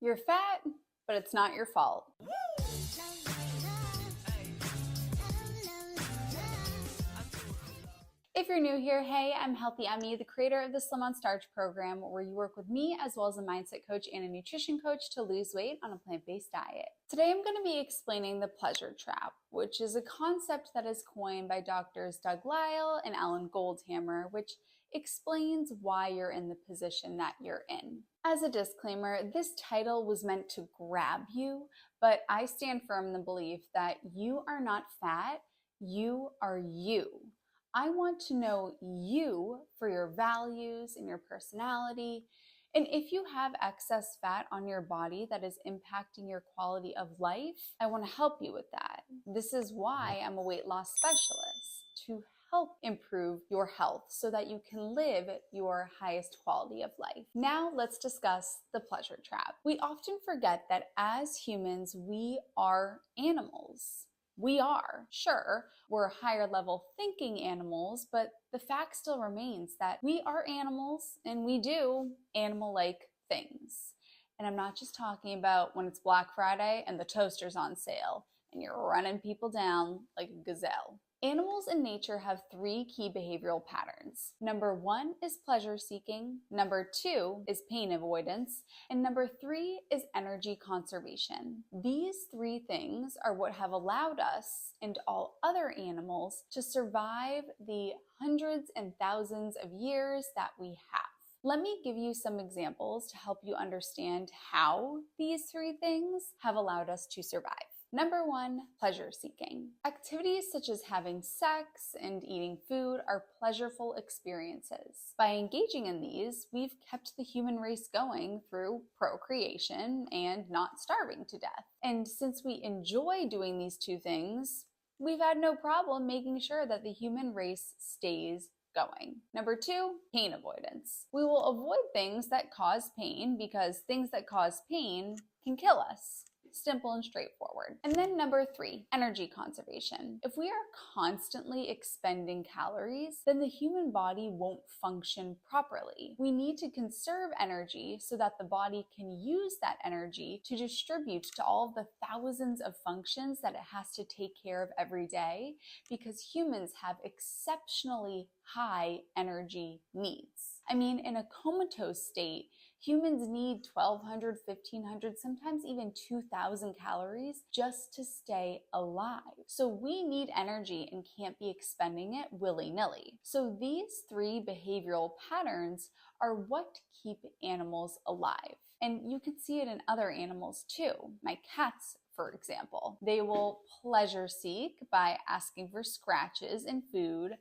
You're fat, but it's not your fault. If you're new here, hey, I'm Healthy Emmie, the creator of the Slim on Starch program, where you work with me as well as a mindset coach and a nutrition coach to lose weight on a plant-based diet. Today I'm going to be explaining the pleasure trap, which is a concept that is coined by doctors Doug Lisle and Goldhammer, which explains why you're in the position that you're in. As a disclaimer, this title was meant to grab you, but I stand firm in the belief that you are not fat, you are you. I want to know you for your values and your personality. And if you have excess fat on your body that is impacting your quality of life, I want to help you with that. This is why I'm a weight loss specialist, to help improve your health so that you can live your highest quality of life. Now let's discuss the pleasure trap. We often forget that as humans, we are animals. We are. Sure, we're higher level thinking animals, but the fact still remains that we are animals and we do animal-like things. And I'm not just talking about when it's Black Friday and the toaster's on sale and you're running people down like a gazelle. Animals in nature have three key behavioral patterns. Number one is pleasure seeking, number two is pain avoidance, and number three is energy conservation. These three things are what have allowed us and all other animals to survive the hundreds and thousands of years that we have. Let me give you some examples to help you understand how these three things have allowed us to survive. Number one, pleasure seeking. Activities such as having sex and eating food are pleasureful experiences. By engaging in these, we've kept the human race going through procreation and not starving to death. And since we enjoy doing these two things, we've had no problem making sure that the human race stays going. Number two, pain avoidance. We will avoid things that cause pain because things that cause pain can kill us. Simple and straightforward. And then number three, energy conservation. If we are constantly expending calories, then the human body won't function properly. We need to conserve energy so that the body can use that energy to distribute to all of the thousands of functions that it has to take care of every day, because humans have exceptionally high energy needs. I mean, in a comatose state, humans need 1,200, 1,500, sometimes even 2,000 calories just to stay alive. So we need energy and can't be expending it willy-nilly. So these three behavioral patterns are what keep animals alive. And you can see it in other animals too. My cats, for example, they will pleasure seek by asking for scratches and food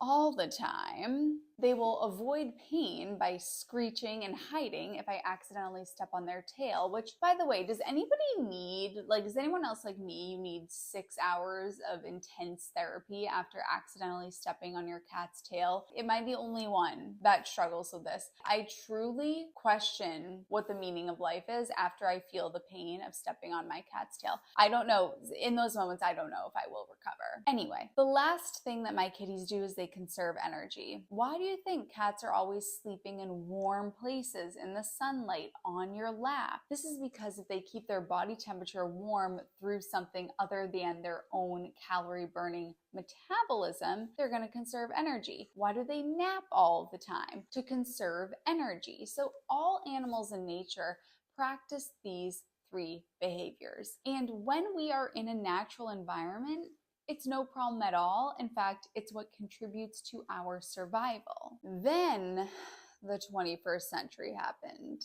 all the time. They will avoid pain by screeching and hiding if I accidentally step on their tail, which, by the way, does anyone else like me, you need 6 hours of intense therapy after accidentally stepping on your cat's tail? Am I the only one that struggles with this? I truly question what the meaning of life is after I feel the pain of stepping on my cat's tail. I don't know. In those moments, I don't know if I will recover. Anyway, the last thing that my kitties do is they conserve energy. Why do you think cats are always sleeping in warm places in the sunlight on your lap? This is because if they keep their body temperature warm through something other than their own calorie burning metabolism, they're going to conserve energy. Why do they nap all the time? To conserve energy. So all animals in nature practice these three behaviors. And when we are in a natural environment, it's no problem at all. In fact, it's what contributes to our survival. Then the 21st century happened.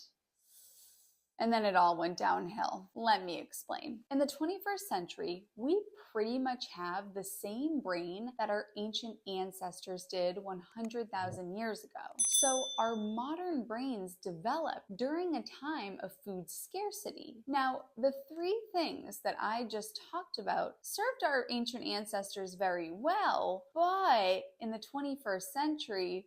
And then it all went downhill. Let me explain. In the 21st century, we pretty much have the same brain that our ancient ancestors did 100,000 years ago. So our modern brains developed during a time of food scarcity. Now, the three things that I just talked about served our ancient ancestors very well, but in the 21st century,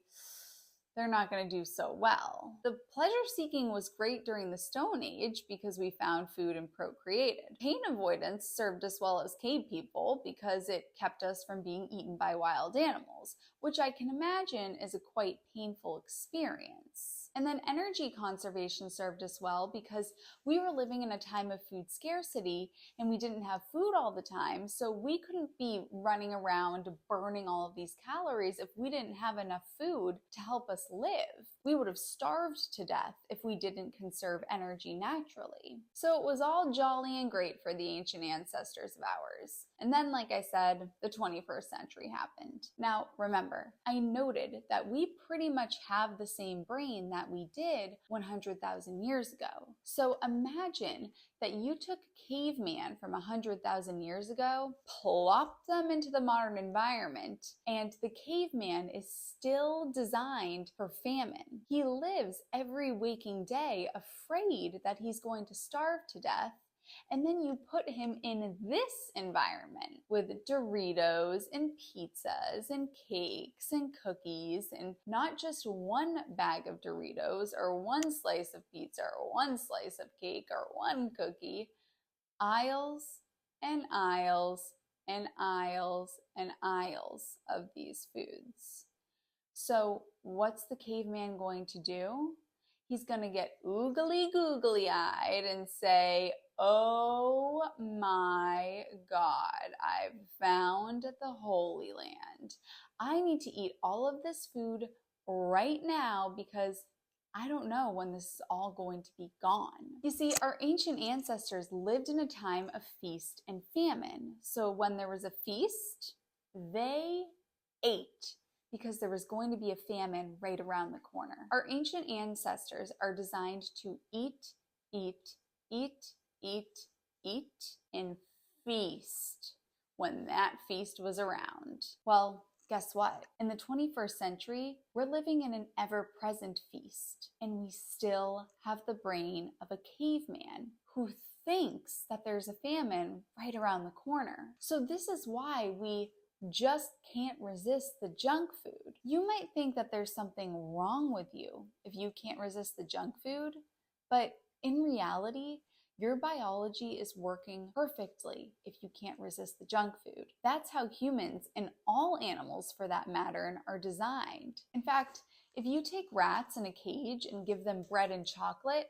they're not going to do so well. The pleasure seeking was great during the Stone Age because we found food and procreated. Pain avoidance served us well as cave people because it kept us from being eaten by wild animals, which I can imagine is a quite painful experience. And then energy conservation served us well because we were living in a time of food scarcity and we didn't have food all the time. So we couldn't be running around burning all of these calories if we didn't have enough food to help us live. We would have starved to death if we didn't conserve energy naturally. So it was all jolly and great for the ancient ancestors of ours. And then, like I said, the 21st century happened. Now, remember, I noted that we pretty much have the same brain that we did 100,000 years ago. So imagine that you took caveman from 100,000 years ago, plopped them into the modern environment, and the caveman is still designed for famine. He lives every waking day afraid that he's going to starve to death. And then you put him in this environment with Doritos and pizzas and cakes and cookies, and not just one bag of Doritos or one slice of pizza or one slice of cake or one cookie, aisles and aisles and aisles and aisles of these foods. So what's the caveman going to do? He's going to get oogly googly eyed and say, "Oh my God, I've found the Holy Land. I need to eat all of this food right now because I don't know when this is all going to be gone." You see, our ancient ancestors lived in a time of feast and famine. So when there was a feast, they ate, because there was going to be a famine right around the corner. Our ancient ancestors are designed to eat, eat, eat, eat, eat, and feast when that feast was around. Well, guess what? In the 21st century, we're living in an ever-present feast, and we still have the brain of a caveman who thinks that there's a famine right around the corner. So this is why we just can't resist the junk food. You might think that there's something wrong with you if you can't resist the junk food, but in reality, your biology is working perfectly if you can't resist the junk food. That's how humans, and all animals for that matter, are designed. In fact, if you take rats in a cage and give them bread and chocolate,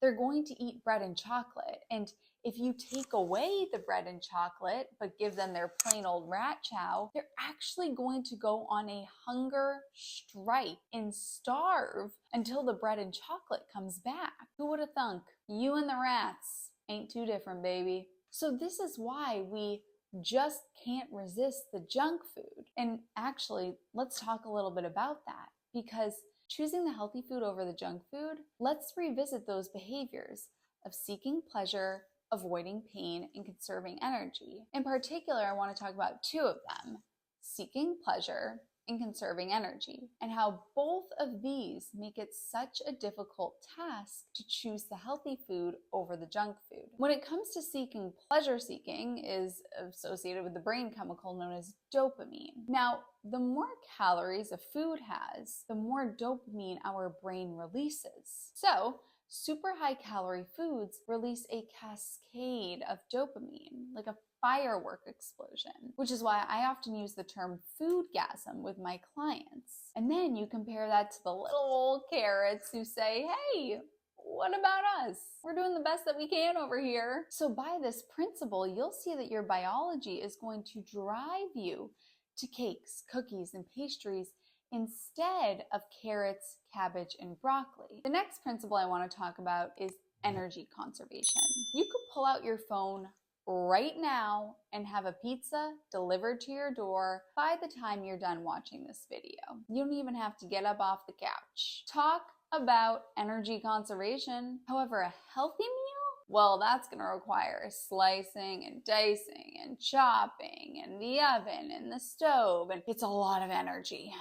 they're going to eat bread and chocolate. And if you take away the bread and chocolate, but give them their plain old rat chow, they're actually going to go on a hunger strike and starve until the bread and chocolate comes back. Who would have thunk? You and the rats ain't too different, baby. So this is why we just can't resist the junk food. And actually, let's talk a little bit about that, because choosing the healthy food over the junk food, let's revisit those behaviors of seeking pleasure, avoiding pain, and conserving energy. In particular, I want to talk about two of them: seeking pleasure and conserving energy, and how both of these make it such a difficult task to choose the healthy food over the junk food. When it comes to seeking, pleasure seeking is associated with the brain chemical known as dopamine. Now, the more calories a food has, the more dopamine our brain releases. So, super high calorie foods release a cascade of dopamine, like a firework explosion, which is why I often use the term foodgasm with my clients. And then you compare that to the little old carrots who say, "Hey, what about us? We're doing the best that we can over here." So by this principle, you'll see that your biology is going to drive you to cakes, cookies, and pastries instead of carrots, cabbage, and broccoli. The next principle I want to talk about is energy conservation. You could pull out your phone right now and have a pizza delivered to your door by the time you're done watching this video. You don't even have to get up off the couch. Talk about energy conservation. However, a healthy meal, well, that's going to require slicing and dicing and chopping and the oven and the stove, and it's a lot of energy.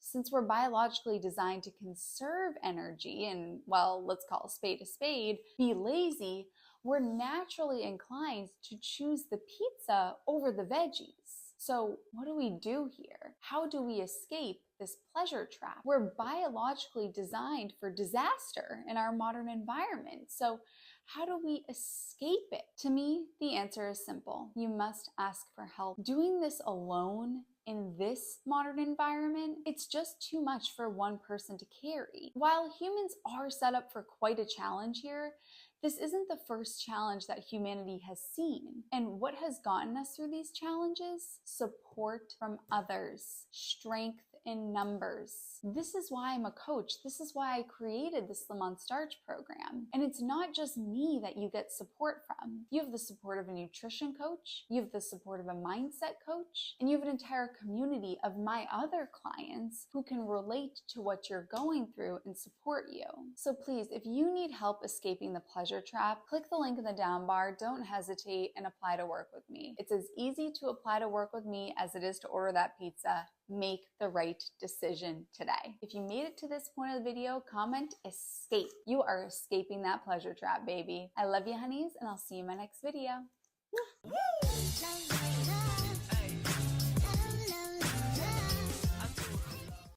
Since we're biologically designed to conserve energy and, well, let's call a spade, be lazy, we're naturally inclined to choose the pizza over the veggies. So what do we do here? How do we escape this pleasure trap? We're biologically designed for disaster in our modern environment. So How do we escape it? To me, the answer is simple. You must ask for help. Doing this alone in this modern environment, it's just too much for one person to carry. While humans are set up for quite a challenge here, this isn't the first challenge that humanity has seen. And what has gotten us through these challenges? Support from others, strength in numbers. This is why I'm a coach. This is why I created the Slim on Starch program. And it's not just me that you get support from. You have the support of a nutrition coach, you have the support of a mindset coach, and you have an entire community of my other clients who can relate to what you're going through and support you. So please, if you need help escaping the pleasure trap, click the link in the down bar. Don't hesitate and apply to work with me. It's as easy to apply to work with me as it is to order that pizza. Make the right decision today. If you made it to this point of the video, comment escape. You are escaping that pleasure trap, baby. I love you, honeys, and I'll see you in my next video.